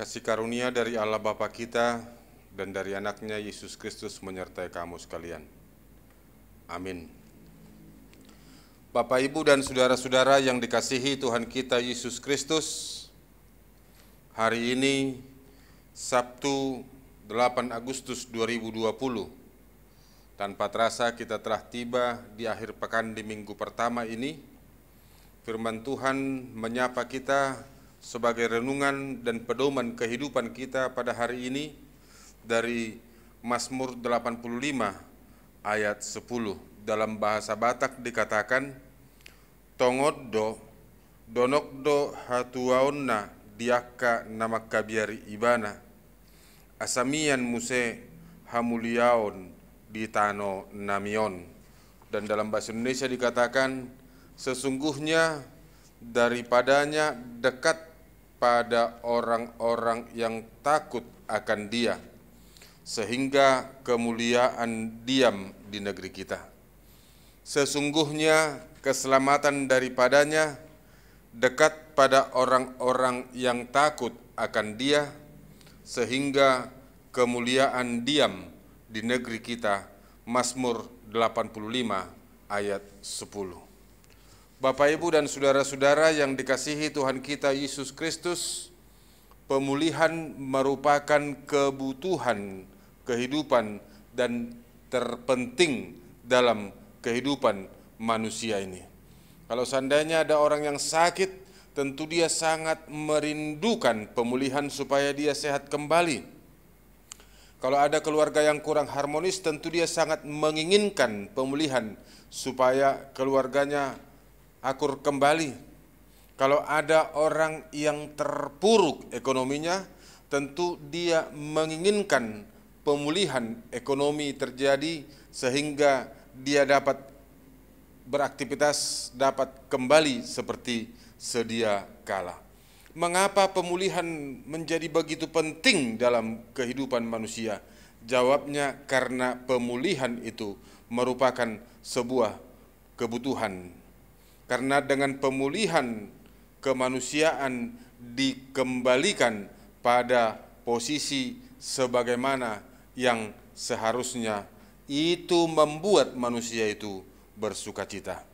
Kasih karunia dari Allah Bapa kita dan dari anaknya Yesus Kristus menyertai kamu sekalian. Amin. Bapak, Ibu, dan saudara-saudara yang dikasihi Tuhan kita Yesus Kristus, hari ini Sabtu 8 Agustus 2020, tanpa terasa kita telah tiba di akhir pekan di minggu pertama ini. Firman Tuhan menyapa kita sebagai renungan dan pedoman kehidupan kita pada hari ini dari Mazmur 85 ayat 10. Dalam bahasa Batak dikatakan, Tongoddo donokdo hatuaonna diakka nama kabiari ibana, asamian muse hamuliaon di tano namion. Dan dalam bahasa Indonesia dikatakan, sesungguhnya daripadanya dekat pada orang-orang yang takut akan Dia, sehingga kemuliaan diam di negeri kita. Sesungguhnya keselamatan daripadanya dekat pada orang-orang yang takut akan Dia, sehingga kemuliaan diam di negeri kita. Mazmur 85 ayat 10. Bapak, Ibu, dan saudara-saudara yang dikasihi Tuhan kita Yesus Kristus, pemulihan merupakan kebutuhan kehidupan dan terpenting dalam kehidupan manusia ini. Kalau seandainya ada orang yang sakit, tentu dia sangat merindukan pemulihan supaya dia sehat kembali. Kalau ada keluarga yang kurang harmonis, tentu dia sangat menginginkan pemulihan supaya keluarganya akur kembali. Kalau ada orang yang terpuruk ekonominya, tentu dia menginginkan pemulihan ekonomi terjadi sehingga dia dapat beraktivitas, dapat kembali seperti sedia kala. Mengapa pemulihan menjadi begitu penting dalam kehidupan manusia? Jawabnya karena pemulihan itu merupakan sebuah kebutuhan. Karena dengan pemulihan kemanusiaan dikembalikan pada posisi sebagaimana yang seharusnya, itu membuat manusia itu bersukacita.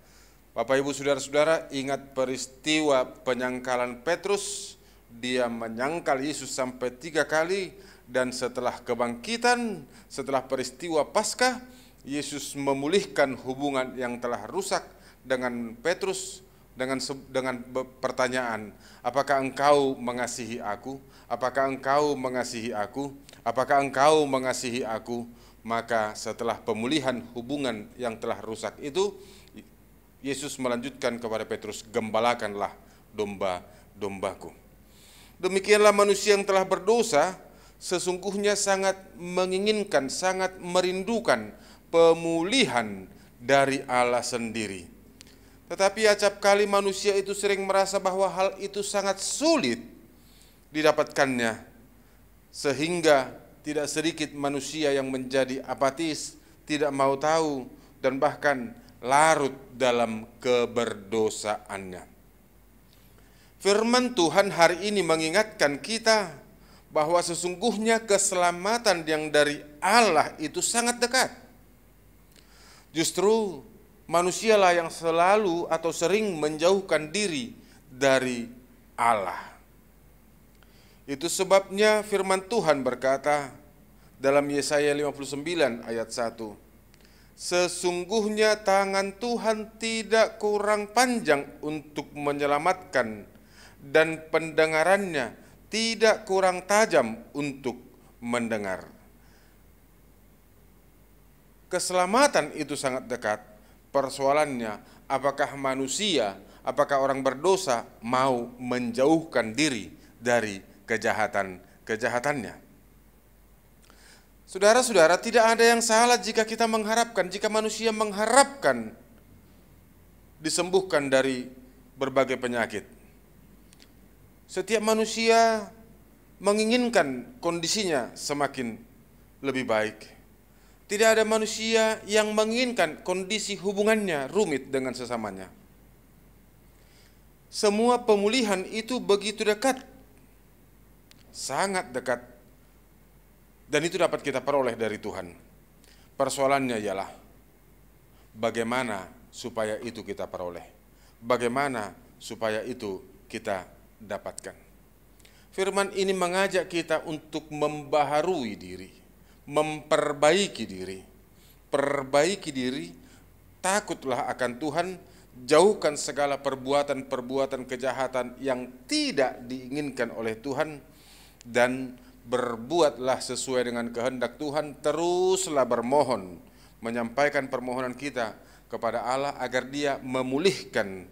Bapak, Ibu, saudara-saudara, ingat peristiwa penyangkalan Petrus. Dia menyangkal Yesus sampai 3 kali, dan setelah kebangkitan, setelah peristiwa Paskah, Yesus memulihkan hubungan yang telah rusak dengan Petrus dengan pertanyaan, apakah engkau mengasihi aku? Apakah engkau mengasihi aku? Apakah engkau mengasihi aku? Maka setelah pemulihan hubungan yang telah rusak itu, Yesus melanjutkan kepada Petrus, gembalakanlah domba-dombaku. Demikianlah manusia yang telah berdosa sesungguhnya sangat menginginkan, sangat merindukan pemulihan dari Allah sendiri. Tetapi acap kali manusia itu sering merasa bahwa hal itu sangat sulit didapatkannya, sehingga tidak sedikit manusia yang menjadi apatis, tidak mau tahu, dan bahkan larut dalam keberdosaannya. Firman Tuhan hari ini mengingatkan kita bahwa sesungguhnya keselamatan yang dari Allah itu sangat dekat. Justru manusialah yang selalu atau sering menjauhkan diri dari Allah. Itu sebabnya firman Tuhan berkata dalam Yesaya 59 ayat 1, sesungguhnya tangan Tuhan tidak kurang panjang untuk menyelamatkan, dan pendengarannya tidak kurang tajam untuk mendengar. Keselamatan itu sangat dekat. Persoalannya, apakah manusia, apakah orang berdosa mau menjauhkan diri dari kejahatan-kejahatannya? Saudara-saudara, tidak ada yang salah jika kita mengharapkan, jika manusia mengharapkan disembuhkan dari berbagai penyakit. Setiap manusia menginginkan kondisinya semakin lebih baik. Tidak ada manusia yang menginginkan kondisi hubungannya rumit dengan sesamanya. Semua pemulihan itu begitu dekat sangat dekat, dan itu dapat kita peroleh dari Tuhan. Persoalannya ialah bagaimana supaya itu kita peroleh, bagaimana supaya itu kita dapatkan. Firman ini mengajak kita untuk membaharui diri, memperbaiki diri. Perbaiki diri, takutlah akan Tuhan, jauhkan segala perbuatan-perbuatan kejahatan yang tidak diinginkan oleh Tuhan, dan berbuatlah sesuai dengan kehendak Tuhan. Teruslah bermohon, menyampaikan permohonan kita kepada Allah agar Dia memulihkan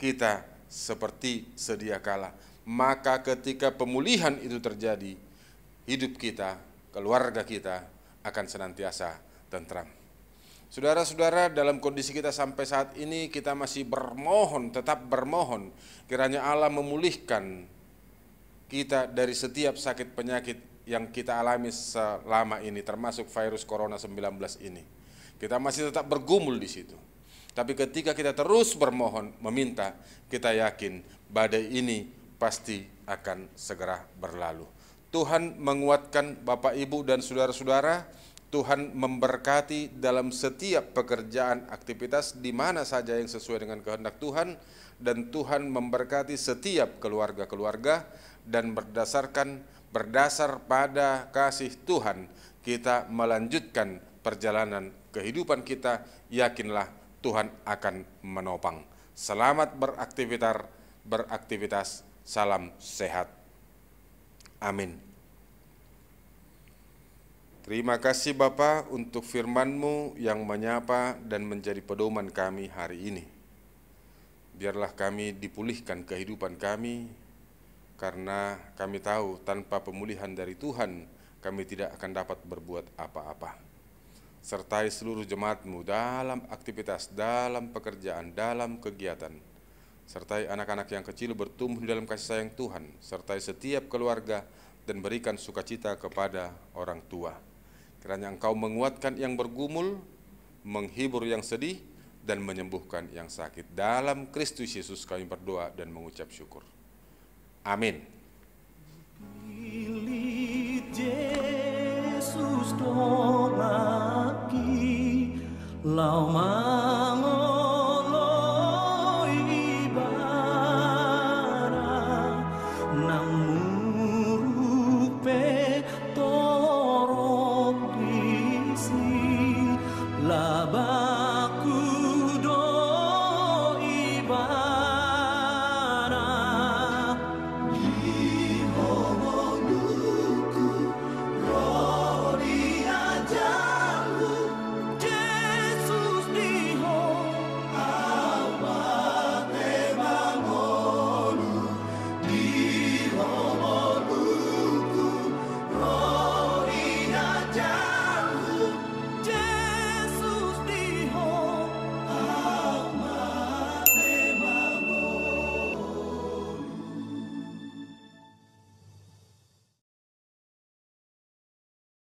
kita seperti sedia kala. Maka ketika pemulihan itu terjadi, hidup kita, keluarga kita akan senantiasa tentram. Saudara-saudara, dalam kondisi kita sampai saat ini, kita masih bermohon, tetap bermohon, kiranya Allah memulihkan kita dari setiap sakit penyakit yang kita alami selama ini, termasuk virus corona 19 ini. Kita masih tetap bergumul di situ. Tapi ketika kita terus bermohon, meminta, kita yakin badai ini pasti akan segera berlalu. Tuhan menguatkan Bapak, Ibu, dan saudara-saudara. Tuhan memberkati dalam setiap pekerjaan, aktivitas di mana saja yang sesuai dengan kehendak Tuhan, dan Tuhan memberkati setiap keluarga-keluarga, dan berdasar pada kasih Tuhan kita melanjutkan perjalanan kehidupan kita. Yakinlah Tuhan akan menopang. Selamat beraktivitas, salam sehat. Amin. Terima kasih Bapa untuk firman-Mu yang menyapa dan menjadi pedoman kami hari ini. Biarlah kami dipulihkan kehidupan kami, karena kami tahu tanpa pemulihan dari Tuhan, kami tidak akan dapat berbuat apa-apa. Sertai seluruh jemaat-Mu dalam aktivitas, dalam pekerjaan, dalam kegiatan. Sertai anak-anak yang kecil bertumbuh dalam kasih sayang Tuhan. Sertai setiap keluarga dan berikan sukacita kepada orang tua. Kiranya Engkau menguatkan yang bergumul, menghibur yang sedih, dan menyembuhkan yang sakit. Dalam Kristus Yesus kami berdoa dan mengucap syukur. Amin. Yesus dong lagi, lau